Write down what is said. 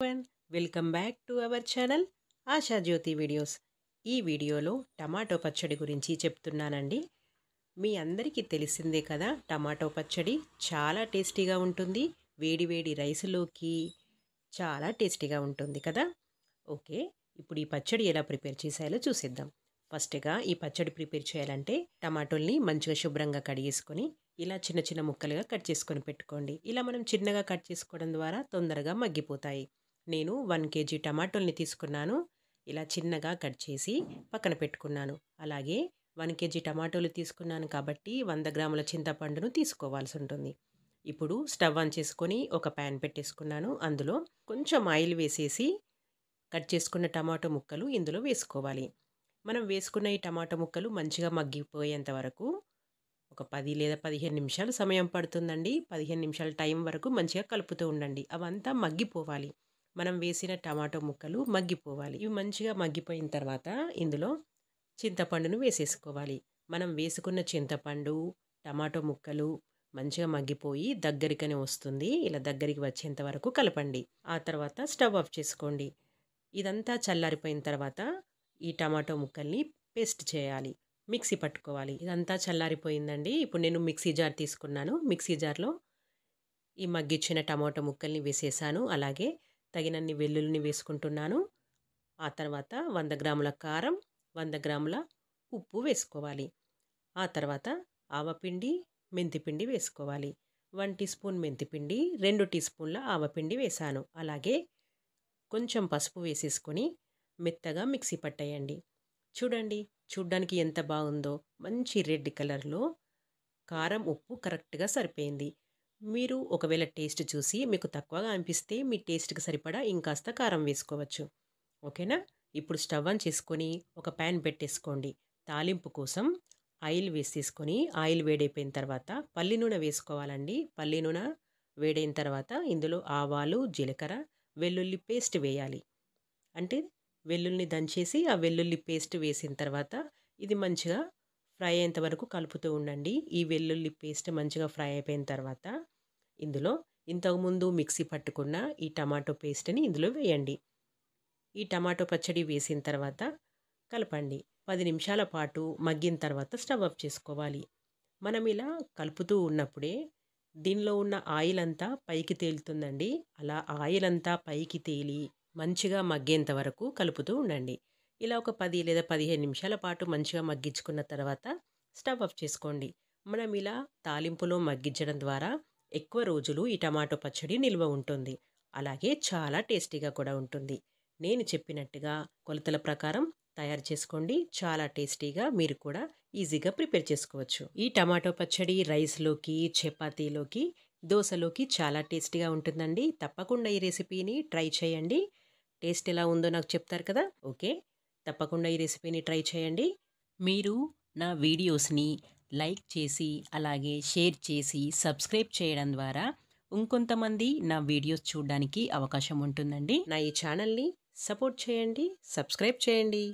everyone, welcome back to our channel Asha Jyothi videos. ఈ వీడియోలో tomato పచ్చడి గురించి చెప్తున్నానండి. మీ అందరికీ తెలిసిందే కదా, టమాటో పచ్చడి చాలా టేస్టీగా ఉంటుంది. వేడి వేడి రైస్లోకి చాలా టేస్టీగా ఉంటుంది కదా. ఓకే, ఇప్పుడు ఈ పచ్చడి ఎలా ప్రిపేర్ చేసేయాలో చూసేద్దాం. ఫస్ట్గా ఈ పచ్చడి ప్రిపేర్ చేయాలంటే టమాటోల్ని మంచిగా శుభ్రంగా కడిగేసుకొని ఇలా చిన్న చిన్న ముక్కలుగా కట్ చేసుకొని పెట్టుకోండి. ఇలా మనం చిన్నగా కట్ చేసుకోవడం ద్వారా తొందరగా మగ్గిపోతాయి. నేను 1 కేజీ టమాటోల్ని తీసుకున్నాను. ఇలా చిన్నగా కట్ చేసి పక్కన పెట్టుకున్నాను. అలాగే 1 కేజీ టమాటోలు తీసుకున్నాను కాబట్టి 100 గ్రాముల చింతపండును తీసుకోవాల్సి ఉంటుంది. ఇప్పుడు స్టవ్ ఆన్ చేసుకొని ఒక ప్యాన్ పెట్టేసుకున్నాను. అందులో కొంచెం ఆయిల్ వేసేసి కట్ చేసుకున్న టమాటో ముక్కలు ఇందులో వేసుకోవాలి. మనం వేసుకున్న ఈ టమాటో ముక్కలు మంచిగా మగ్గిపోయేంత వరకు ఒక 10 లేదా 15 నిమిషాలు సమయం పడుతుందండి. 15 నిమిషాల టైం వరకు మంచిగా కలుపుతూ ఉండండి. అవంతా మగ్గిపోవాలి. మనం వేసిన టమాటో ముక్కలు మగ్గిపోవాలి. ఇవి మంచిగా మగ్గిపోయిన తర్వాత ఇందులో చింతపండును వేసేసుకోవాలి. మనం వేసుకున్న చింతపండు, టమాటో ముక్కలు మంచిగా మగ్గిపోయి దగ్గరికనే వస్తుంది. ఇలా దగ్గరికి వచ్చేంత వరకు కలపండి. ఆ తర్వాత స్టవ్ ఆఫ్ చేసుకోండి. ఇదంతా చల్లారిపోయిన తర్వాత ఈ టమాటో ముక్కల్ని పేస్ట్ చేయాలి, మిక్సీ పట్టుకోవాలి. ఇదంతా చల్లారిపోయిందండి. ఇప్పుడు నేను మిక్సీ జార్ తీసుకున్నాను. మిక్సీ జార్లో ఈ మగ్గిచ్చిన టమాటో ముక్కల్ని వేసేసాను. అలాగే తగినన్ని వెల్లుల్లిని వేసుకుంటున్నాను. ఆ తర్వాత 100 గ్రాముల కారం, 100 గ్రాముల ఉప్పు వేసుకోవాలి. ఆ తర్వాత ఆవపిండి, మెంతిపిండి వేసుకోవాలి. 1 టీ స్పూన్ మెంతిపిండి, 2 టీ స్పూన్ల ఆవపిండి వేశాను. అలాగే కొంచెం పసుపు వేసేసుకొని మెత్తగా మిక్సీ పట్టేయండి. చూడండి, చూడ్డానికి ఎంత బాగుందో. మంచి రెడ్ కలర్లో కారం, ఉప్పు కరెక్ట్గా సరిపోయింది. మీరు ఒకవేళ టేస్ట్ చూసి మీకు తక్కువగా అనిపిస్తే మీ టేస్ట్కి సరిపడా ఇంకాస్త కారం వేసుకోవచ్చు. ఓకేనా. ఇప్పుడు స్టవ్ ఆన్ చేసుకొని ఒక ప్యాన్ పెట్టేసుకోండి. తాలింపు కోసం ఆయిల్ వేసేసుకొని ఆయిల్ వేడైపోయిన తర్వాత పల్లి నూనె వేసుకోవాలండి. పల్లి నూనె వేడైన తర్వాత ఇందులో ఆవాలు, జీలకర్ర, వెల్లుల్లి పేస్ట్ వేయాలి. అంటే వెల్లుల్లిని దంచేసి ఆ వెల్లుల్లి పేస్ట్ వేసిన తర్వాత ఇది మంచిగా ఫ్రై అయ్యేంత వరకు కలుపుతూ ఉండండి. ఈ వెల్లుల్లి పేస్ట్ మంచిగా ఫ్రై అయిపోయిన తర్వాత ఇందులో ఇంతకుముందు మిక్సీ పట్టుకున్న ఈ టమాటో పేస్ట్ని ఇందులో వేయండి. ఈ టమాటో పచ్చడి వేసిన తర్వాత కలపండి. 10 నిమిషాల పాటు మగ్గిన తర్వాత స్టవ్ ఆఫ్ చేసుకోవాలి. మనం ఇలా కలుపుతూ ఉన్నప్పుడే దీనిలో ఉన్న ఆయిల్ అంతా పైకి తేలుతుందండి. అలా ఆయిల్ అంతా పైకి తేలి మంచిగా మగ్గేంత వరకు కలుపుతూ ఉండండి. ఇలా ఒక 10 లేదా 15 నిమిషాల పాటు మంచిగా మగ్గించుకున్న తర్వాత స్టవ్ ఆఫ్ చేసుకోండి. మనం ఇలా తాలింపులో మగ్గించడం ద్వారా ఎక్కువ రోజులు ఈ టమాటో పచ్చడి నిల్వ ఉంటుంది. అలాగే చాలా టేస్టీగా కూడా ఉంటుంది. నేను చెప్పినట్టుగా కొలతల ప్రకారం తయారు చేసుకోండి. చాలా టేస్టీగా మీరు కూడా ఈజీగా ప్రిపేర్ చేసుకోవచ్చు. ఈ టమాటో పచ్చడి రైస్లోకి, చపాతీలోకి, దోశలోకి చాలా టేస్టీగా ఉంటుందండి. తప్పకుండా ఈ రెసిపీని ట్రై చేయండి. టేస్ట్ ఎలా ఉందో నాకు చెప్తారు కదా. ఓకే, తప్పకుండా ఈ రెసిపీని ట్రై చేయండి. మీరు నా వీడియోస్ని లైక్ చేసి అలాగే షేర్ చేసి సబ్స్క్రైబ్ చేయడం ద్వారా ఇంకొంతమంది నా వీడియోస్ చూడడానికి అవకాశం ఉంటుందండి. నా ఈ ఛానల్ని సపోర్ట్ చేయండి, సబ్స్క్రైబ్ చేయండి.